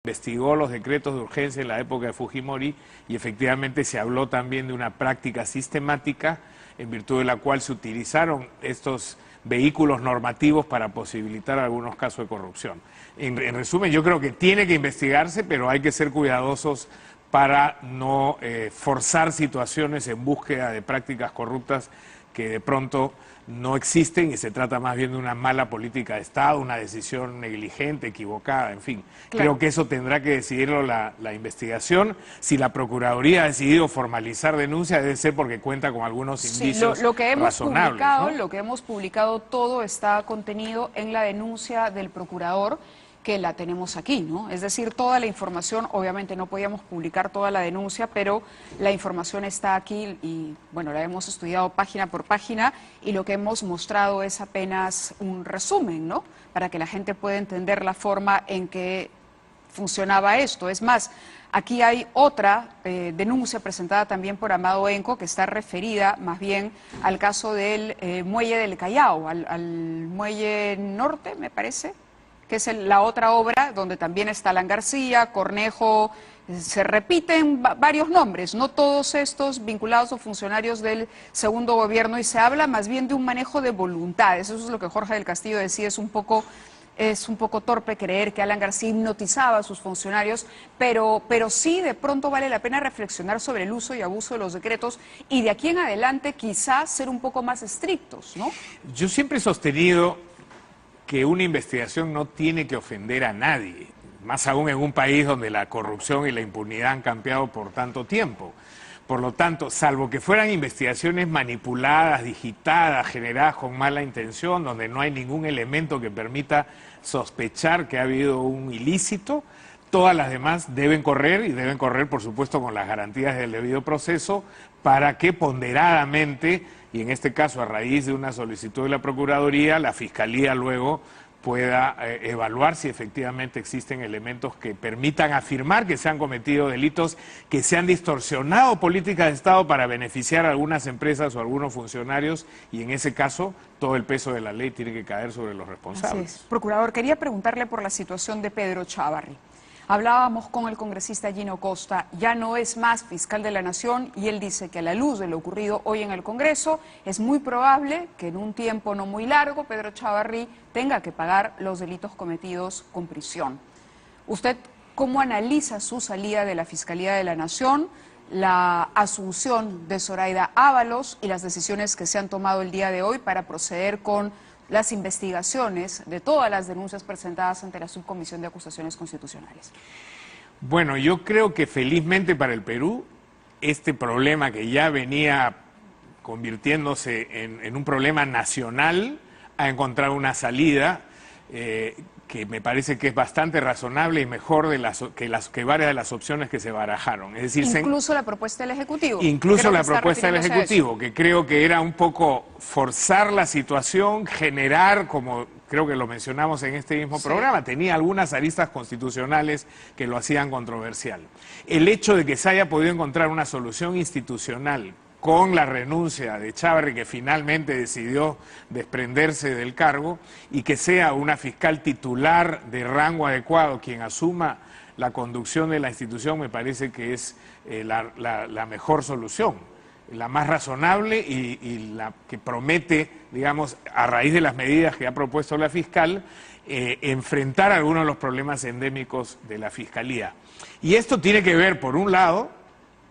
investigó los decretos de urgencia en la época de Fujimori y efectivamente se habló también de una práctica sistemática en virtud de la cual se utilizaron estos vehículos normativos para posibilitar algunos casos de corrupción. En resumen, yo creo que tiene que investigarse, pero hay que ser cuidadosos para no forzar situaciones en búsqueda de prácticas corruptas que de pronto no existen y se trata más bien de una mala política de Estado, una decisión negligente, equivocada, en fin. Claro. Creo que eso tendrá que decidirlo la investigación. Si la Procuraduría ha decidido formalizar denuncia, debe ser porque cuenta con algunos indicios lo que hemos razonables, publicado, ¿no? Lo que hemos publicado todo está contenido en la denuncia del procurador, que la tenemos aquí, ¿no? Es decir, toda la información, obviamente no podíamos publicar toda la denuncia, pero la información está aquí y, bueno, la hemos estudiado página por página y lo que hemos mostrado es apenas un resumen, ¿no? Para que la gente pueda entender la forma en que funcionaba esto. Es más, aquí hay otra denuncia presentada también por Amado Enco, que está referida más bien al caso del muelle del Callao, al muelle norte, me parece, que es la otra obra donde también está Alan García, Cornejo, se repiten varios nombres, no todos estos vinculados a funcionarios del segundo gobierno, y se habla más bien de un manejo de voluntades. Eso es lo que Jorge del Castillo decía, es un poco torpe creer que Alan García hipnotizaba a sus funcionarios, pero sí de pronto vale la pena reflexionar sobre el uso y abuso de los decretos y de aquí en adelante quizás ser un poco más estrictos, ¿no? Yo siempre he sostenido que una investigación no tiene que ofender a nadie, más aún en un país donde la corrupción y la impunidad han campeado por tanto tiempo. Por lo tanto, salvo que fueran investigaciones manipuladas, digitadas, generadas con mala intención, donde no hay ningún elemento que permita sospechar que ha habido un ilícito, todas las demás deben correr, y deben correr, por supuesto, con las garantías del debido proceso, para que ponderadamente, y en este caso a raíz de una solicitud de la Procuraduría, la Fiscalía luego pueda evaluar si efectivamente existen elementos que permitan afirmar que se han cometido delitos, que se han distorsionado políticas de Estado para beneficiar a algunas empresas o a algunos funcionarios, y en ese caso todo el peso de la ley tiene que caer sobre los responsables. Así es. Procurador, quería preguntarle por la situación de Pedro Chávarri. Hablábamos con el congresista Gino Costa, ya no es más fiscal de la Nación, y él dice que a la luz de lo ocurrido hoy en el Congreso es muy probable que en un tiempo no muy largo Pedro Chávarri tenga que pagar los delitos cometidos con prisión. ¿Usted cómo analiza su salida de la Fiscalía de la Nación, la asunción de Zoraida Ábalos y las decisiones que se han tomado el día de hoy para proceder con las investigaciones de todas las denuncias presentadas ante la Subcomisión de Acusaciones Constitucionales? Bueno, yo creo que felizmente para el Perú, este problema que ya venía convirtiéndose en un problema nacional ha encontrado una salida que me parece que es bastante razonable y mejor que varias de las opciones que se barajaron. Es decir, incluso la propuesta del Ejecutivo. Incluso la propuesta del Ejecutivo, que creo que era un poco forzar la situación, generar, como creo que lo mencionamos en este mismo programa, tenía algunas aristas constitucionales que lo hacían controversial. El hecho de que se haya podido encontrar una solución institucional con la renuncia de Chávarri, que finalmente decidió desprenderse del cargo, y que sea una fiscal titular de rango adecuado quien asuma la conducción de la institución, me parece que es la mejor solución, la más razonable y la que promete, digamos, a raíz de las medidas que ha propuesto la fiscal, enfrentar algunos de los problemas endémicos de la Fiscalía. Y esto tiene que ver, por un lado,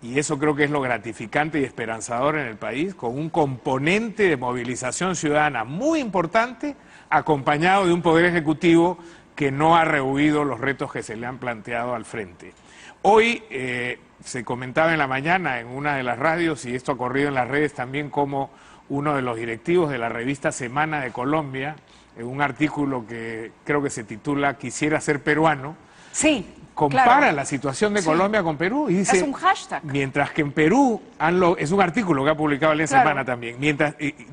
y eso creo que es lo gratificante y esperanzador en el país, con un componente de movilización ciudadana muy importante, acompañado de un Poder Ejecutivo que no ha rehuido los retos que se le han planteado al frente. Hoy se comentaba en la mañana en una de las radios, y esto ha corrido en las redes también, como uno de los directivos de la revista Semana de Colombia, en un artículo que creo que se titula "Quisiera ser peruano", sí, compara claro, la situación de Colombia con Perú y dice, es un hashtag. Mientras que en Perú, es un artículo que ha publicado la Semana también,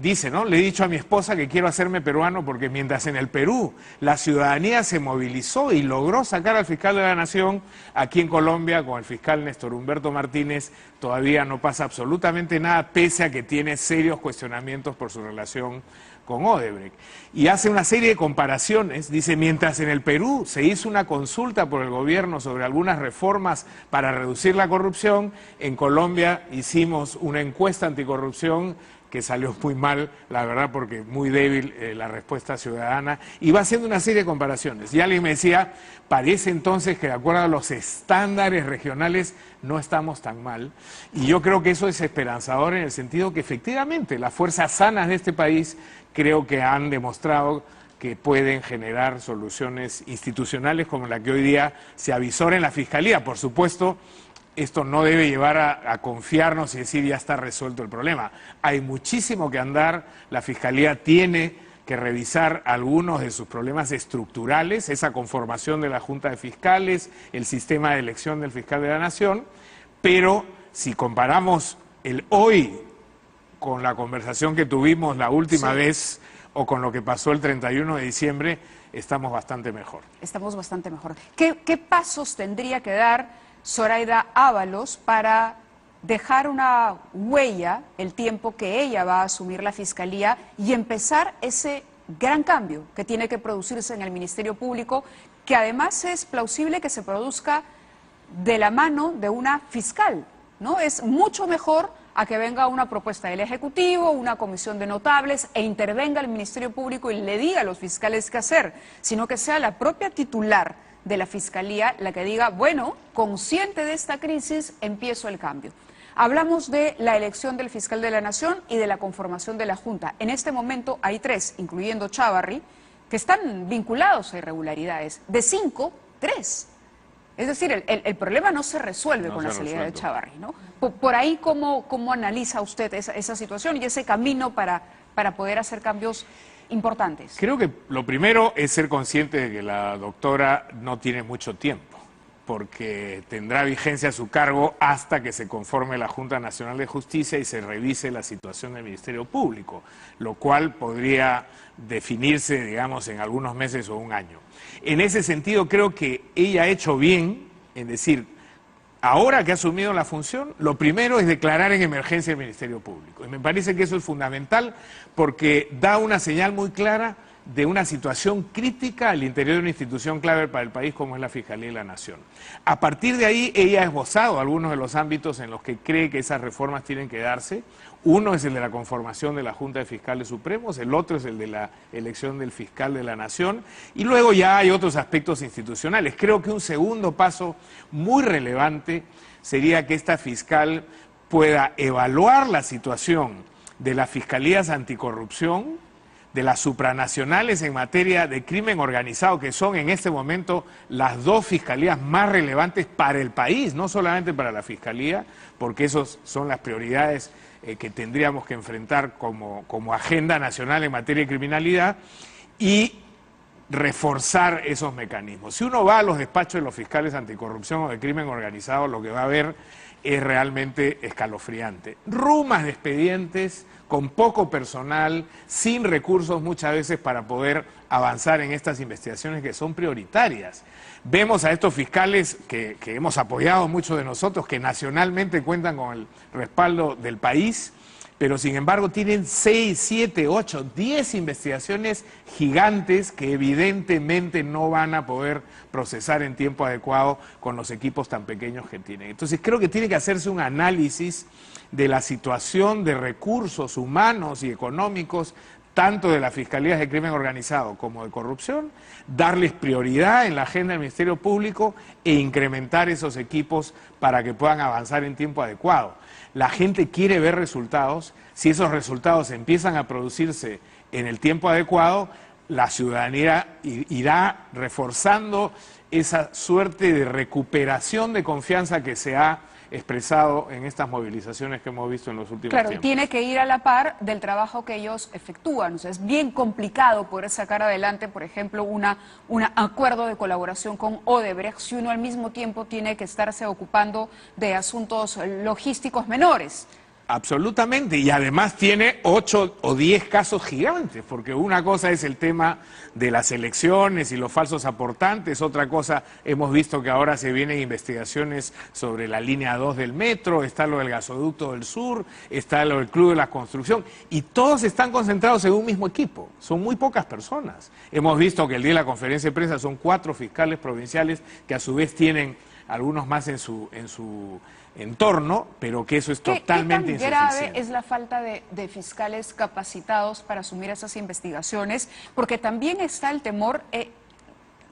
dice, ¿no? Le he dicho a mi esposa que quiero hacerme peruano porque mientras en el Perú la ciudadanía se movilizó y logró sacar al fiscal de la Nación, aquí en Colombia con el fiscal Néstor Humberto Martínez todavía no pasa absolutamente nada, pese a que tiene serios cuestionamientos por su relación con Odebrecht. Y hace una serie de comparaciones, dice, mientras en el Perú se hizo una consulta por el gobierno sobre algunas reformas para reducir la corrupción, en Colombia hicimos una encuesta anticorrupción que salió muy mal, la verdad, porque muy débil la respuesta ciudadana, y va haciendo una serie de comparaciones. Y alguien me decía, parece entonces que de acuerdo a los estándares regionales no estamos tan mal, y yo creo que eso es esperanzador en el sentido que efectivamente las fuerzas sanas de este país creo que han demostrado que pueden generar soluciones institucionales como la que hoy día se avisora en la Fiscalía. Por supuesto, esto no debe llevar a confiarnos y decir ya está resuelto el problema. Hay muchísimo que andar, la Fiscalía tiene que revisar algunos de sus problemas estructurales, esa conformación de la Junta de Fiscales, el sistema de elección del fiscal de la Nación, pero si comparamos el hoy con la conversación que tuvimos la última vez o con lo que pasó el 31 de diciembre, estamos bastante mejor. Estamos bastante mejor. ¿Qué pasos tendría que dar Zoraida Ábalos para dejar una huella el tiempo que ella va a asumir la Fiscalía y empezar ese gran cambio que tiene que producirse en el Ministerio Público, que además es plausible que se produzca de la mano de una fiscal, ¿no? Es mucho mejor a que venga una propuesta del Ejecutivo, una comisión de notables e intervenga el Ministerio Público y le diga a los fiscales qué hacer, sino que sea la propia titular de la Fiscalía la que diga, bueno, consciente de esta crisis, empiezo el cambio. Hablamos de la elección del fiscal de la Nación y de la conformación de la Junta. En este momento hay 3, incluyendo Chávarri, que están vinculados a irregularidades. De 5, 3. Es decir, el problema no se resuelve con la salida de Chávarri, ¿no? Por ahí, ¿cómo analiza usted esa situación y ese camino para poder hacer cambios importantes? Creo que lo primero es ser consciente de que la doctora no tiene mucho tiempo, porque tendrá vigencia su cargo hasta que se conforme la Junta Nacional de Justicia y se revise la situación del Ministerio Público, lo cual podría definirse, digamos, en algunos meses o un año. En ese sentido, creo que ella ha hecho bien en decir, ahora que ha asumido la función, lo primero es declarar en emergencia el Ministerio Público. Y me parece que eso es fundamental porque da una señal muy clara de una situación crítica al interior de una institución clave para el país como es la Fiscalía de la Nación. A partir de ahí, ella ha esbozado algunos de los ámbitos en los que cree que esas reformas tienen que darse. Uno es el de la conformación de la Junta de Fiscales Supremos, el otro es el de la elección del fiscal de la Nación, y luego ya hay otros aspectos institucionales. Creo que un segundo paso muy relevante sería que esta fiscal pueda evaluar la situación de las fiscalías anticorrupción, de las supranacionales en materia de crimen organizado, que son en este momento las 2 fiscalías más relevantes para el país, no solamente para la Fiscalía, porque esas son las prioridades que tendríamos que enfrentar como agenda nacional en materia de criminalidad, y reforzar esos mecanismos. Si uno va a los despachos de los fiscales anticorrupción o de crimen organizado, lo que va a ver es realmente escalofriante. Rumas de expedientes, con poco personal, sin recursos muchas veces para poder avanzar en estas investigaciones que son prioritarias. Vemos a estos fiscales que hemos apoyado muchos de nosotros, que nacionalmente cuentan con el respaldo del país, pero sin embargo tienen 6, 7, 8, 10 investigaciones gigantes que evidentemente no van a poder procesar en tiempo adecuado con los equipos tan pequeños que tienen. Entonces creo que tiene que hacerse un análisis de la situación de recursos humanos y económicos, tanto de las Fiscalías de Crimen Organizado como de Corrupción, darles prioridad en la agenda del Ministerio Público e incrementar esos equipos para que puedan avanzar en tiempo adecuado. La gente quiere ver resultados. Si esos resultados empiezan a producirse en el tiempo adecuado, la ciudadanía irá reforzando esa suerte de recuperación de confianza que se ha expresado en estas movilizaciones que hemos visto en los últimos tiempos. Claro, tiene que ir a la par del trabajo que ellos efectúan. O sea, es bien complicado poder sacar adelante, por ejemplo, un acuerdo de colaboración con Odebrecht si uno al mismo tiempo tiene que estarse ocupando de asuntos logísticos menores. Absolutamente, y además tiene 8 o 10 casos gigantes, porque una cosa es el tema de las elecciones y los falsos aportantes, otra cosa, hemos visto que ahora se vienen investigaciones sobre la línea 2 del metro, está lo del gasoducto del sur, está lo del Club de la Construcción, y todos están concentrados en un mismo equipo, son muy pocas personas. Hemos visto que el día de la conferencia de prensa son 4 fiscales provinciales que a su vez tienen algunos más en su entorno, pero que eso es totalmente ¿Qué tan grave insuficiente. es la falta de fiscales capacitados para asumir esas investigaciones? Porque también está el temor,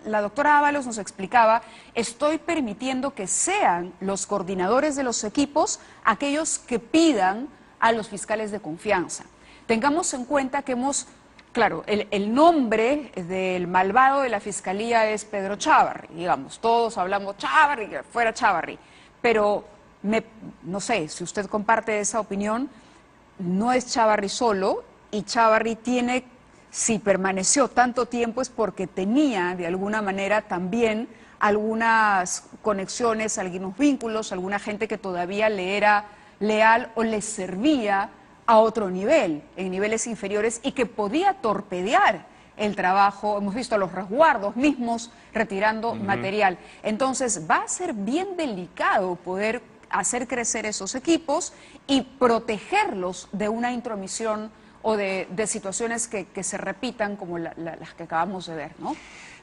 la doctora Ábalos nos explicaba, estoy permitiendo que sean los coordinadores de los equipos aquellos que pidan a los fiscales de confianza. Tengamos en cuenta que claro, el nombre del malvado de la Fiscalía es Pedro Chávarri, digamos, todos hablamos Chávarri, fuera Chávarri, pero no sé si usted comparte esa opinión, no es Chávarri solo, y Chávarri tiene, si permaneció tanto tiempo es porque tenía de alguna manera también algunas conexiones, algunos vínculos, alguna gente que todavía le era leal o le servía a otro nivel, en niveles inferiores, y que podía torpedear el trabajo. Hemos visto a los resguardos mismos retirando material. Entonces va a ser bien delicado poder hacer crecer esos equipos y protegerlos de una intromisión o de situaciones que se repitan como las que acabamos de ver, ¿no?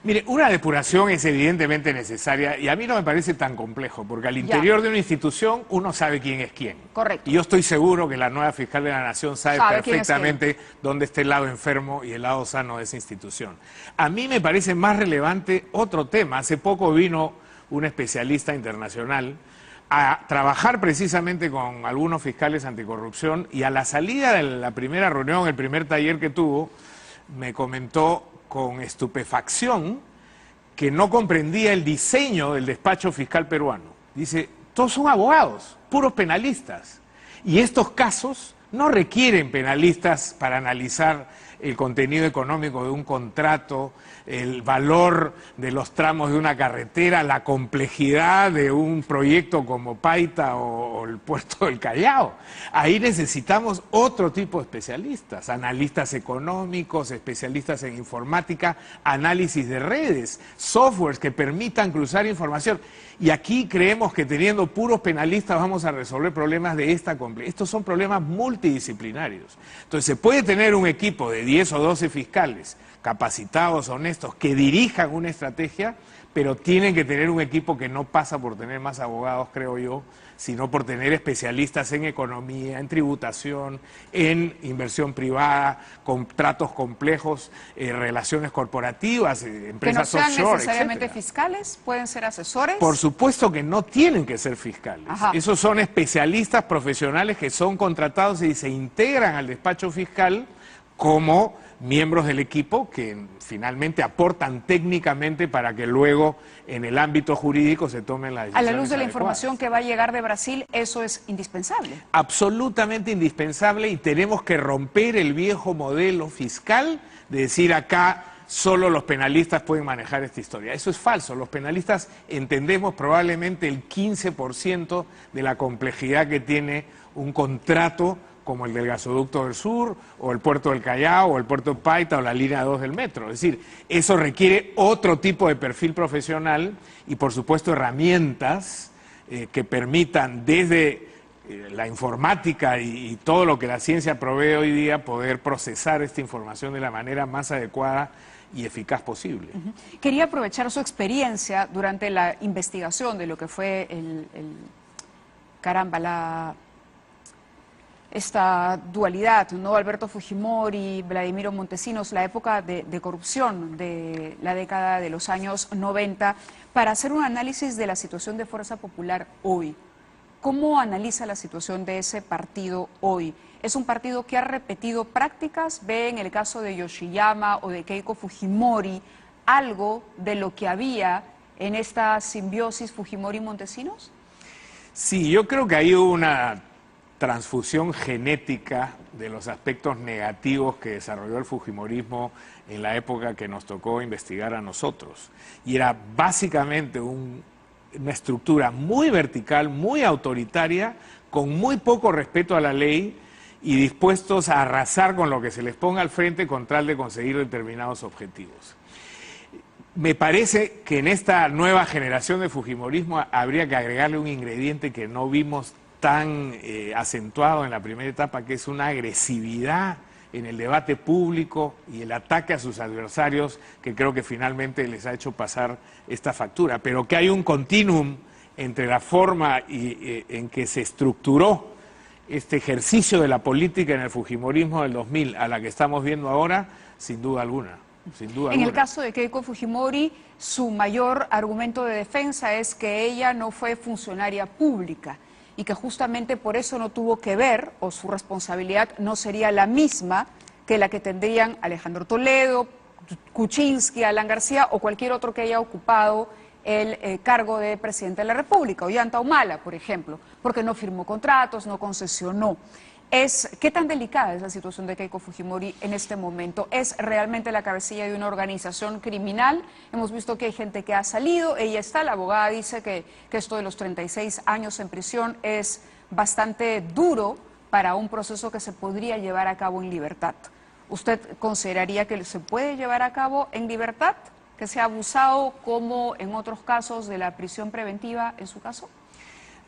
Mire, una depuración es evidentemente necesaria y a mí no me parece tan complejo, porque al interior de una institución uno sabe quién es quién. Correcto. Y yo estoy seguro que la nueva fiscal de la Nación sabe perfectamente quién. dónde está el lado enfermo y el lado sano de esa institución. A mí me parece más relevante otro tema. Hace poco vino un especialista internacional a trabajar precisamente con algunos fiscales anticorrupción y a la salida de la primera reunión, el primer taller que tuvo, me comentó con estupefacción que no comprendía el diseño del despacho fiscal peruano. Dice, todos son abogados, puros penalistas, y estos casos no requieren penalistas para analizar el contenido económico de un contrato, el valor de los tramos de una carretera, la complejidad de un proyecto como Paita o el puerto del Callao. Ahí necesitamos otro tipo de especialistas, analistas económicos, especialistas en informática, análisis de redes, softwares que permitan cruzar información. Y aquí creemos que teniendo puros penalistas vamos a resolver problemas de esta complejidad. Estos son problemas multidisciplinarios. Entonces se puede tener un equipo de 10 o 12 fiscales capacitados, honestos, que dirijan una estrategia, pero tienen que tener un equipo que no pasa por tener más abogados, creo yo, sino por tener especialistas en economía, en tributación, en inversión privada, contratos complejos, relaciones corporativas, empresas offshore, que no sean necesariamente etcétera. Fiscales, pueden ser asesores. Por supuesto que no tienen que ser fiscales. Ajá. Esos son especialistas profesionales que son contratados y se integran al despacho fiscal como miembros del equipo que finalmente aportan técnicamente para que luego en el ámbito jurídico se tomen las decisiones A la luz de la adecuadas. información que va a llegar de Brasil, eso es indispensable. Absolutamente indispensable, y tenemos que romper el viejo modelo fiscal de decir acá solo los penalistas pueden manejar esta historia. Eso es falso. Los penalistas entendemos probablemente el 15% de la complejidad que tiene un contrato como el del gasoducto del sur, o el puerto del Callao, o el puerto de Paita, o la línea 2 del metro. Es decir, eso requiere otro tipo de perfil profesional y, por supuesto, herramientas que permitan desde la informática y todo lo que la ciencia provee hoy día poder procesar esta información de la manera más adecuada y eficaz posible. Quería aprovechar su experiencia durante la investigación de lo que fue esta dualidad, ¿no? Alberto Fujimori, Vladimiro Montesinos, la época de corrupción de la década de los años 90, para hacer un análisis de la situación de Fuerza Popular hoy. ¿Cómo analiza la situación de ese partido hoy? ¿Es un partido que ha repetido prácticas? ¿Ve en el caso de Yoshiyama o de Keiko Fujimori algo de lo que había en esta simbiosis Fujimori-Montesinos? Sí, yo creo que hay una transfusión genética de los aspectos negativos que desarrolló el fujimorismo en la época que nos tocó investigar a nosotros. Y era básicamente un una estructura muy vertical, muy autoritaria, con muy poco respeto a la ley y dispuestos a arrasar con lo que se les ponga al frente con tal de conseguir determinados objetivos. Me parece que en esta nueva generación de fujimorismo habría que agregarle un ingrediente que no vimos tan acentuado en la primera etapa, que es una agresividad en el debate público y el ataque a sus adversarios, que creo que finalmente les ha hecho pasar esta factura. Pero que hay un continuum entre la forma en que se estructuró este ejercicio de la política en el fujimorismo del 2000 a la que estamos viendo ahora, sin duda alguna. En el caso de Keiko Fujimori, su mayor argumento de defensa es que ella no fue funcionaria pública y que justamente por eso no tuvo que ver, o su responsabilidad no sería la misma que la que tendrían Alejandro Toledo, Kuczynski, Alan García o cualquier otro que haya ocupado el cargo de presidente de la República, Ollanta Humala, por ejemplo, porque no firmó contratos, no concesionó. ¿Qué tan delicada es la situación de Keiko Fujimori en este momento? ¿Es realmente la cabecilla de una organización criminal? Hemos visto que hay gente que ha salido, ella está, la abogada dice que esto de los 36 años en prisión es bastante duro para un proceso que se podría llevar a cabo en libertad. ¿Usted consideraría que se puede llevar a cabo en libertad? ¿Que sea abusado como en otros casos de la prisión preventiva en su caso?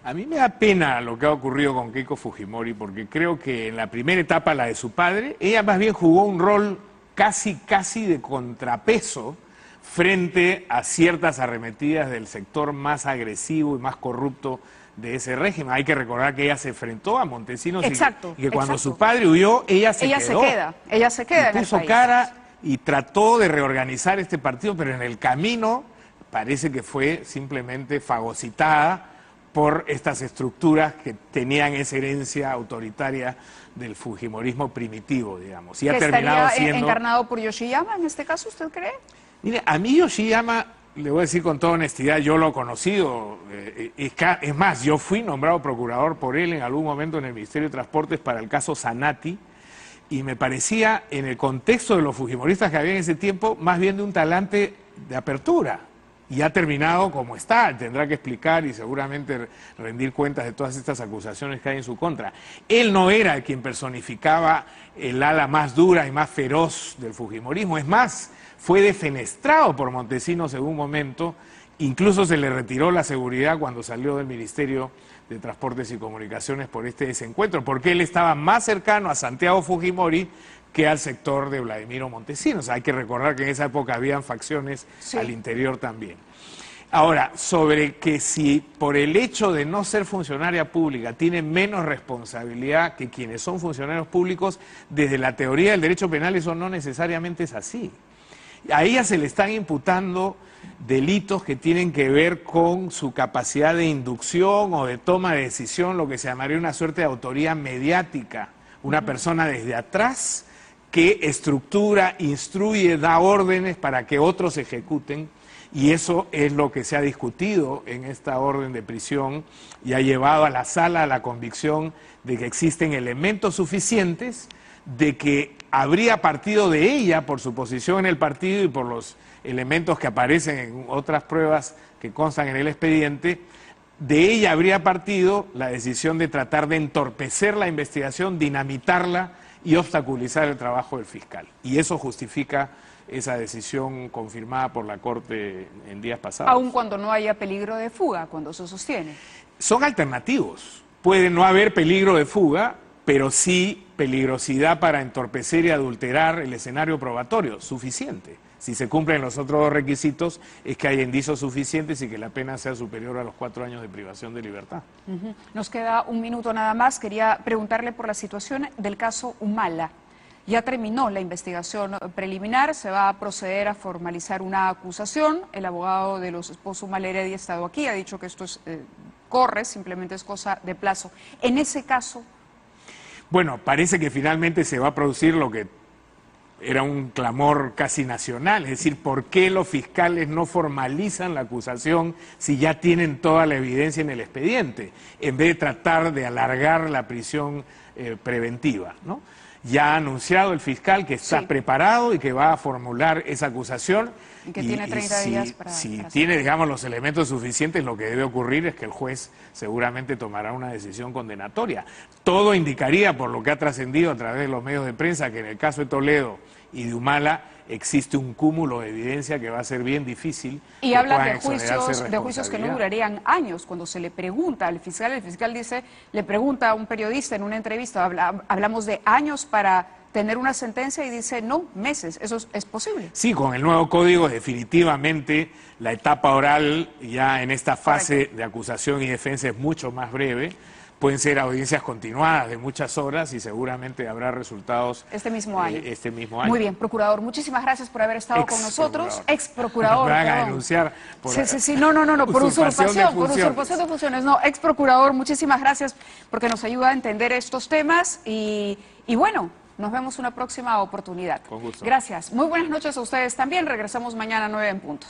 A mí me da pena lo que ha ocurrido con Keiko Fujimori, porque creo que en la primera etapa, la de su padre, ella más bien jugó un rol casi de contrapeso frente a ciertas arremetidas del sector más agresivo y más corrupto de ese régimen. Hay que recordar que ella se enfrentó a Montesinos y que cuando su padre huyó, ella se quedó. Ella se queda en el puso país. Cara y trató de reorganizar este partido, pero en el camino parece que fue simplemente fagocitada por estas estructuras que tenían esa herencia autoritaria del fujimorismo primitivo, digamos. Y ha terminado siendo encarnado por Yoshiyama en este caso, ¿usted cree? Mire, a mí Yoshiyama, le voy a decir con toda honestidad, yo lo he conocido, es más, yo fui nombrado procurador por él en algún momento en el Ministerio de Transportes para el caso Zanatti, y me parecía, en el contexto de los fujimoristas que había en ese tiempo, más bien de un talante de apertura. Y ha terminado como está, tendrá que explicar y seguramente rendir cuentas de todas estas acusaciones que hay en su contra. Él no era quien personificaba el ala más dura y más feroz del fujimorismo, es más, fue defenestrado por Montesinos en un momento, incluso se le retiró la seguridad cuando salió del Ministerio de Transportes y Comunicaciones por este desencuentro, porque él estaba más cercano a Santiago Fujimori que al sector de Vladimiro Montesinos. Hay que recordar que en esa época habían facciones al interior también. Ahora, sobre que si por el hecho de no ser funcionaria pública tiene menos responsabilidad que quienes son funcionarios públicos, desde la teoría del derecho penal eso no necesariamente es así. A ella se le están imputando delitos que tienen que ver con su capacidad de inducción o de toma de decisión, lo que se llamaría una suerte de autoría mediática, una persona desde atrás que estructura, instruye, da órdenes para que otros ejecuten, y eso es lo que se ha discutido en esta orden de prisión y ha llevado a la sala a la convicción de que existen elementos suficientes de que habría partido de ella por su posición en el partido y por los elementos que aparecen en otras pruebas que constan en el expediente. De ella habría partido la decisión de tratar de entorpecer la investigación, dinamitarla y obstaculizar el trabajo del fiscal. Y eso justifica esa decisión confirmada por la Corte en días pasados. Aun cuando no haya peligro de fuga, cuando se sostiene. Son alternativos. Puede no haber peligro de fuga, pero sí peligrosidad para entorpecer y adulterar el escenario probatorio, suficiente. Si se cumplen los otros dos requisitos, es que haya indicios suficientes y que la pena sea superior a los 4 años de privación de libertad. Nos queda un minuto nada más. Quería preguntarle por la situación del caso Humala. Ya terminó la investigación preliminar, se va a proceder a formalizar una acusación. El abogado de los esposos Humala Heredia ha estado aquí, ha dicho que esto corre, simplemente es cosa de plazo. En ese caso... Bueno, parece que finalmente se va a producir lo que era un clamor casi nacional, es decir, ¿por qué los fiscales no formalizan la acusación si ya tienen toda la evidencia en el expediente, en vez de tratar de alargar la prisión preventiva, ¿no? Ya ha anunciado el fiscal que está preparado y que va a formular esa acusación. Y que tiene 30 días para... Si para tiene, digamos, los elementos suficientes, lo que debe ocurrir es que el juez seguramente tomará una decisión condenatoria. Todo indicaría, por lo que ha trascendido a través de los medios de prensa, que en el caso de Toledo y de Humala existe un cúmulo de evidencia que va a ser bien difícil. Y que hablan puedan de exonerarse juicios que no durarían años. Cuando se le pregunta al fiscal, el fiscal dice, le pregunta a un periodista en una entrevista, hablamos de años para tener una sentencia, y dice, no, meses. ¿Eso es posible? Sí, con el nuevo código definitivamente la etapa oral ya en esta fase de acusación y defensa es mucho más breve. Pueden ser audiencias continuadas de muchas horas y seguramente habrá resultados este mismo año. Muy bien, procurador, muchísimas gracias por haber estado con nosotros. Ex procurador. Me van a denunciar por por usurpación de funciones. No, ex procurador, muchísimas gracias porque nos ayuda a entender estos temas y bueno, nos vemos una próxima oportunidad. Con gusto. Gracias. Muy buenas noches a ustedes también. Regresamos mañana a 9 en punto.